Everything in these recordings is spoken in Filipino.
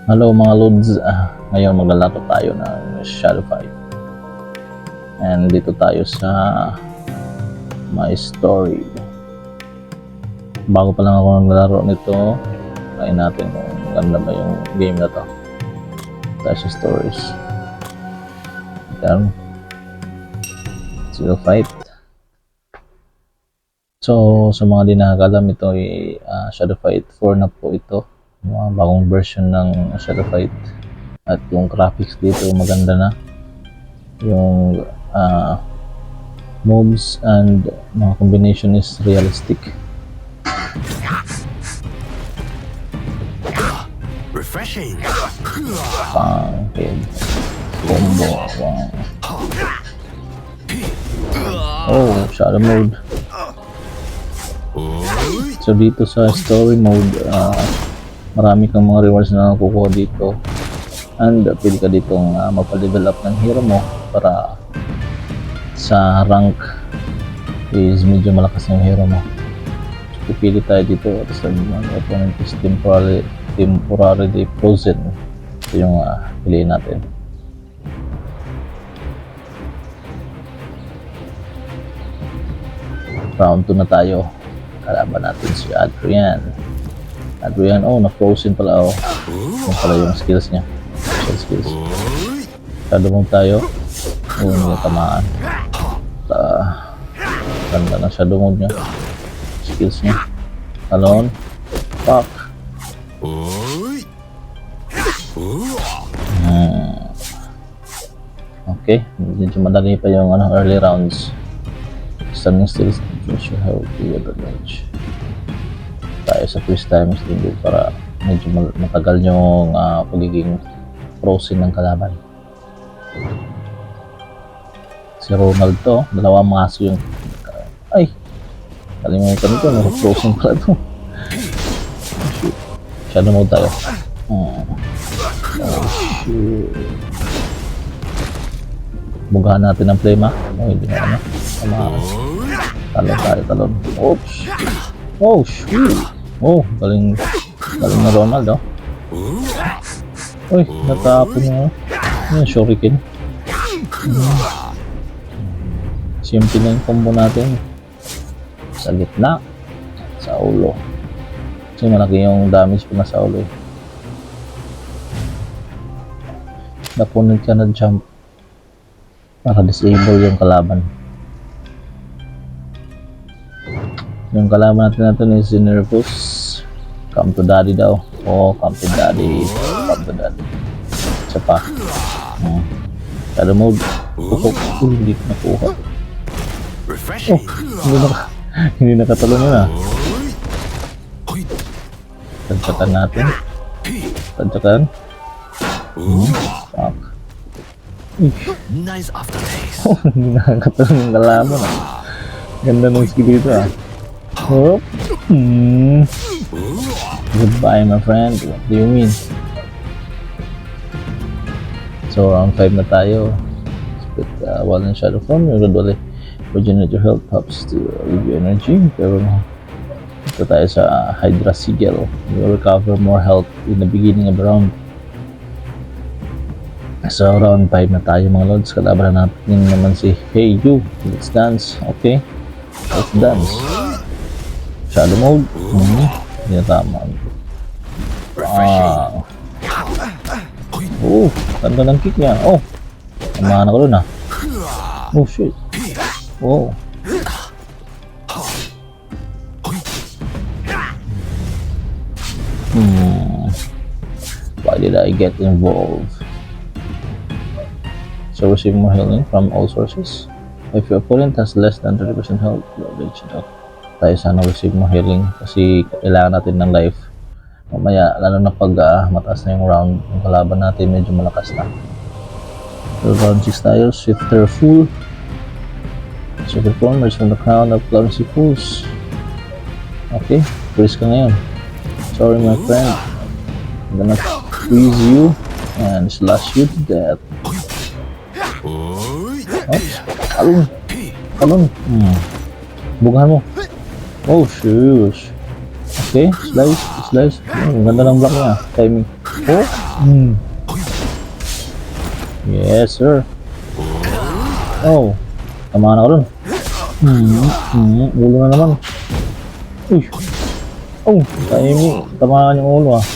Hello mga Lods, ngayon maglalaro tayo ng Shadow Fight. And dito tayo sa My Story. Bago pa lang ako naglalaro nito, try natin kung maganda ba yung game na to. Tayo sa stories. Yan. Shadow Fight. So, sa mga di nakakalam, ito ay Shadow Fight 4 na po ito. Mga bagong version ng Shadow Fight. At yung graphics dito maganda na. Yung moves and mga combination is realistic. Refreshing. Pang-head. Combo. Wow. Oh, shadow mode. So dito sa story mode, marami kang mga rewards na nakukuha dito. And pwede ka ditong magpa-level up ng hero mo para sa rank is medyo malakas yung hero mo. So, pipili tayo dito at sa opponent is temporarily frozen. Ito yung piliin natin. Round 2 na tayo. Kalaban natin si Adrian. Oh, na-frozen pala. Oh, yung pala yung skills niya. Special skills. Shadow mode tayo. Oh, hindi na tamaan. Ganda na shadow mode niya. Skills niya. Talon. Fuck. Okay, medyo madali pa yung early rounds. Standing still should have the advantage. Tayo sa freeze times din para medyo matagal yung pagiging frozen ng kalaban. Si Ronald to, dalawang maso yung ay, kalimutan ko, frozen pala to. Shoot. Shadow mode tayo. Oh shoot. Bugahan natin ang flame. Oh, hindi na talon. Oops. Oh shoot. Oh, galing na Ronald, oh. Uy, natapon niya. Yung shuriken. Simple na yung combo natin. Sa gitna. Sa ulo. Kasi malaki yung damage pa na sa ulo, eh. Napunod ka na jump para disable yung kalaban. Yung kalaban natin is Nervous. Come to daddy daw. Oh, come to daddy. Isa pa. Shadow mode. Hindi ko nakuha. Oh, hindi nakatalon yun, ah. Tadyakan natin. Fuck. Nice aftertaste. Oh, hindi nakakatalon yung kalaban, ah. Ganda ng skill dito, ah. Hop. Goodbye, my friend. What do you mean? So, round 5 na tayo. Split while in shadow form, you gradually regenerate your health, helps to give you energy. Pero ito tayo sa Hydra Sigil. You will recover more health in the beginning of the round. So, round 5 na tayo, mga Lods. Kalaban natin naman si Hey You. Let's dance. Okay. Let's dance. Shadow mode. Hindi na tama. Wow. Oh, ganda ng kick niya. Oh, tamahan ako dun, ah. Oh shit. Oh. Why did I get involved? So receive more healing from all sources. If your opponent has less than 30% health, tayo sana receive more healing kasi kailangan natin ng life mamaya, lalo na pag mataas na yung round, yung kalaban natin medyo malakas na. So round 6 tayo, Shifter Fool. Shifter Formers from the crown of Clumsy Fools. Okay, freeze ka ngayon. Sorry my friend, I'm gonna freeze you and slash you to death. Oops, talon. Bugahan mo. Oh, shoot. Okay, slice. Ang ganda ng block niya. Timing. Oh. Yes, sir. Oh. Tama na ko dun. Ulo na naman. Uy. Oh. Tamaan yung ulo ah.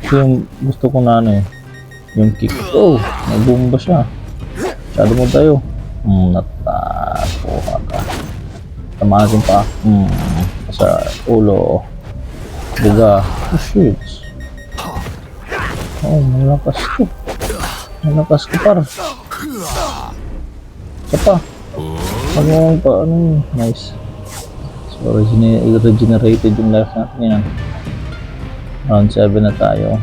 Ito yung gusto ko na ano eh. Yung kick. Oh. Nagbumba siya. Masyado mo tayo. Natakuha ka. Tamaan natin pa. Sa ulo. Buga. Oh shit. Oh, malakas ko. Malakas ko par. Isa pa. Ano pa, ano. Nice. So, regenerated yung life natin yan. Round 7 na tayo.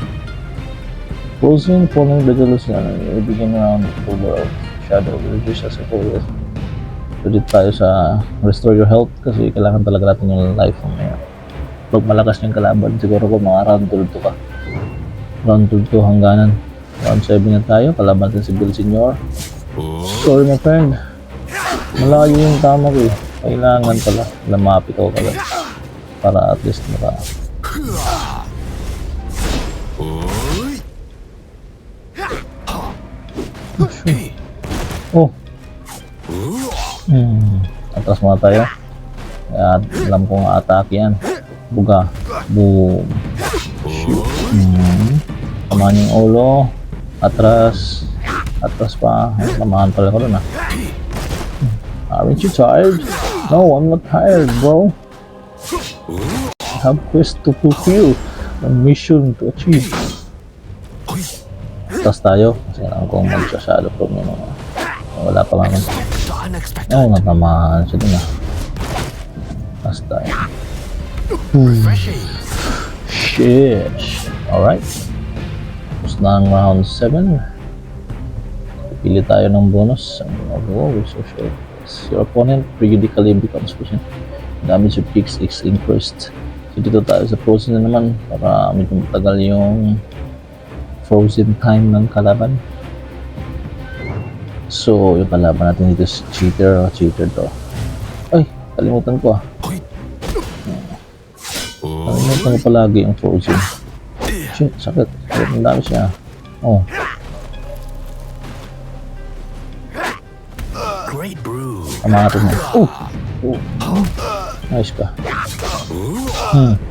Closing, following the delusion. Ibigyan around the polar of shadow. Reduce as a whole. Ulit tayo sa restore your health kasi kailangan talaga natin yung life ngayon. Pag malakas yung kalaban, siguro ko mga round 12 ka. Round 12 hangganan. Round 7 na tayo. Kalaban natin si Bill Senior. Sorry my friend. Malayo yung tama ko eh. Kailangan pala. Lamapit ako pala. Para at least maka... Oh. Atras muna tayo. At alam kong atake yan. Buga. Boom. Shoot. Tamaan yung ulo. Atras. Atras pa. Tamaan pala ko dun ah. Aren't you tired? No, I'm not tired, bro. I have quest to fulfill. A mission to achieve. Atras tayo. Kasi alam kong mag-shadow from yun. Wala pa naman. Oh, natamaan siya dun ah. Atras tayo. Shit. Alright. Tapos na ang round 7. Pili tayo ng bonus. Your opponent periodically becomes frozen. Damage of kicks is increased. So dito tayo sa frozen na naman para medyo matagal yung frozen time ng kalaban. So yung kalaban natin dito is cheater. Cheater to. Ay, kalimutan ko ah. Kalimutan ko palagi yung frozen. Shit, sakit. Ang dami siya. Oh. Great brew. Tama natin mo. Nice ka.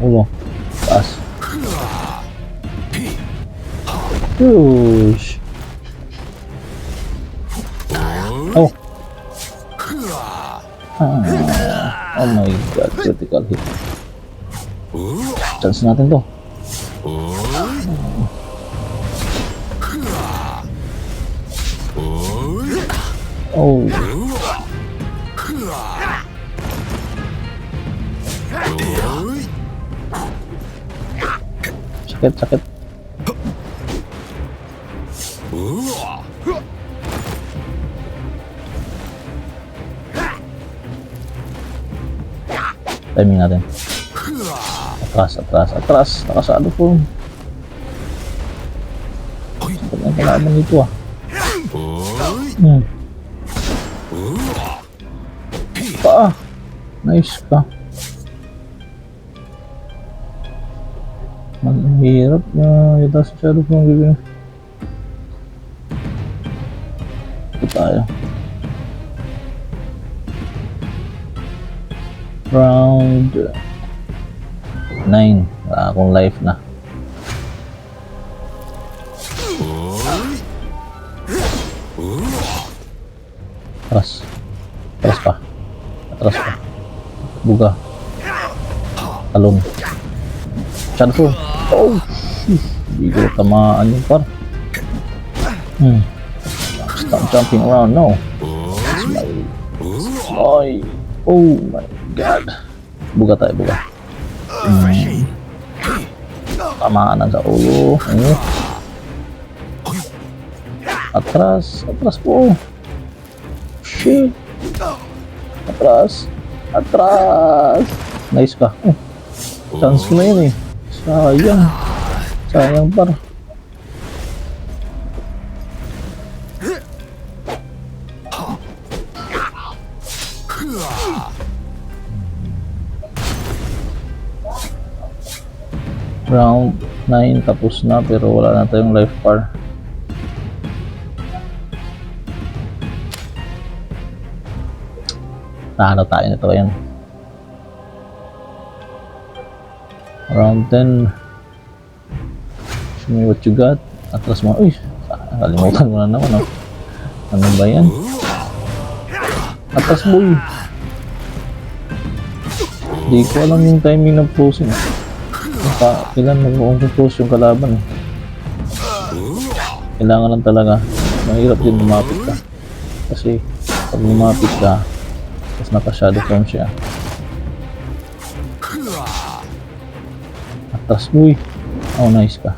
Ulo. Taas. Push. Oh. Oh my god. Critical hit. Chance natin to. Oh. Sakit. Timing natin. Atras. Nakasado po. Sakit na kalaban dito ah. Paa. Nice ka. Mahirap na yata sa shadow kung bibigyan. Ito tayo. Round 9. Wala akong life na. Atras pa. Buga. Talon. Shadow. Oh, hindi ko tamaan yung par. Stop jumping around, no. That's my... Oh my god. Buga tayo. Tamaan sa ulo. Atras po. Shit. Atras. Nice ka. Chance ko na yun eh. Sayang par. Round 9 tapos na pero wala na tayong life bar. Naano tayo nito yan. Round 10. Show me what you got. Atlas mo. Uy, kalimutan mo na naman. Oh. Ano ba yan? Atlas boy. Di ko alam yung timing ng frozen. Kailan mag-froze yung kalaban. Kailangan lang talaga. Mahirap din lumapit ka. Kasi pag lumapit ka, tapos naka-shadow form siya. Atlas boy. Oh, nice ka.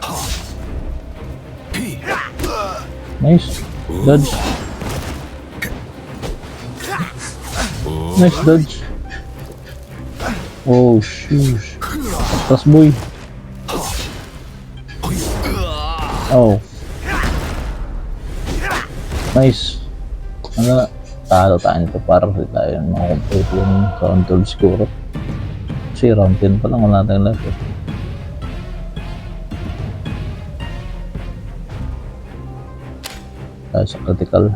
Nice. Dodge. Nice dodge. Oh, shoes. Atlas boy. Oh. Nice. Ano, talo tayo nito para tayo makakomplete yung round 12 siguro. Kasi round 10 pa lang, wala tayong life eh. Tayo sa critical.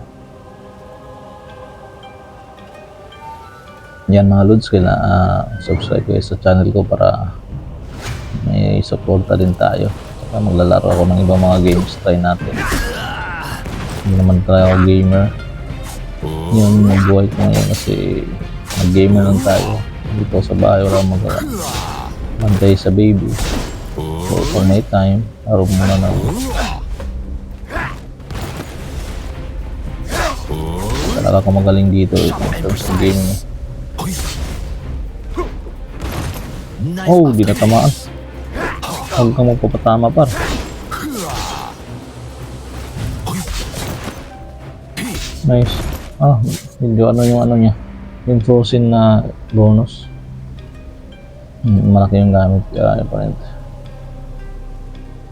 Yan mga lods, kailangan subscribe kayo sa channel ko para may suporta din tayo. Saka maglalaro ako ng ibang mga games, try natin. Hindi naman tayo gamer. Yun yung buhay ko ngayon kasi mag-gamer lang tayo. Dito sa bahay wala mag-bantay sa baby. So pag may time, laro muna na. Talaga ako magaling dito in terms of gaming. Oh, di na tamaan. Huwag kang magpapatama par. Nice. Ah, medyo ano yung ano niya. Yung frozen na bonus. Malaki yung gamit. Apparent.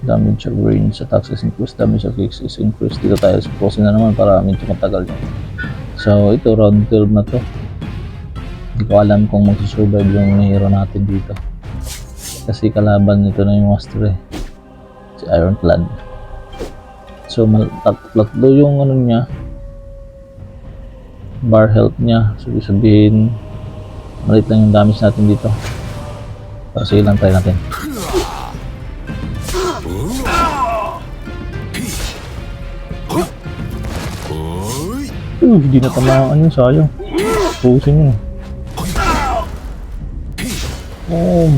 Damage of range attacks is increased. Damage of kicks is increased. Dito tayo sa frozen na naman para medyo matagal yun. So, ito round 12 na to. Hindi ko alam kung magsusurvive yung hero natin dito. Kasi kalaban nito na yung master eh. Si Ironclad. So, tatlo yung ano niya. Bar health niya. So, sabihin, malit lang yung damage natin dito. Para sige lang try natin. Hindi na tamaan yun, sayang. Pusin yun. Oh.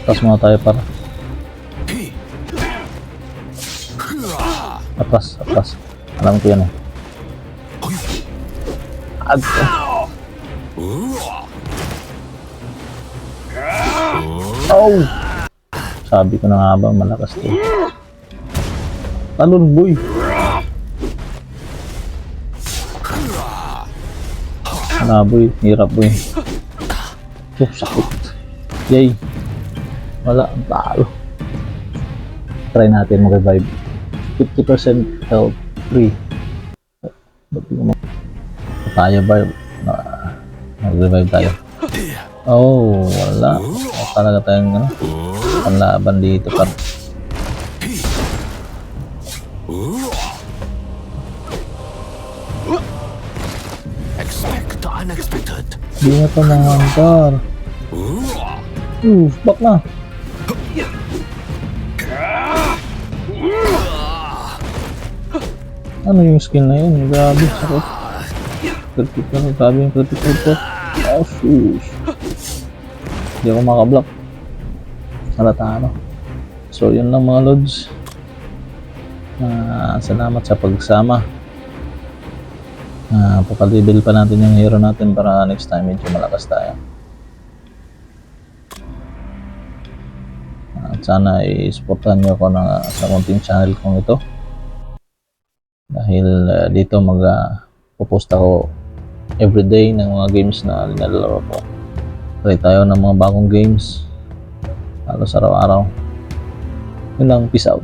Atas muna tayo para. Atas. Alam ko yan eh. Oh! Sabi ko na nga ba, malakas to. Talon boy! Boy, hirap boy. Oh, sakit. Yay! Wala, ang talo. Try natin mag-revive. 50% health, free. Tayo ba? Mag-revive tayo. Oh, wala. Talaga tayong ano, panlaban dito par. Expect the unexpected. Di na ito mahantar. Back na. Ano yung skill na yun? Grabe, sakit. Critical, grabe yung critical po. Oh, shush. Hindi ako makablock. Halata ano. So, yun lang mga lods. Salamat sa pagsama. Papalibel pa natin yung hero natin para next time medyo malakas tayo. At sana i-supportan nyo ako sa konting channel kong ito. Dahil dito mag-post ako everyday ng mga games na nilalaro ko. Try tayo ng mga bagong games halos araw-araw. Yun lang, peace out.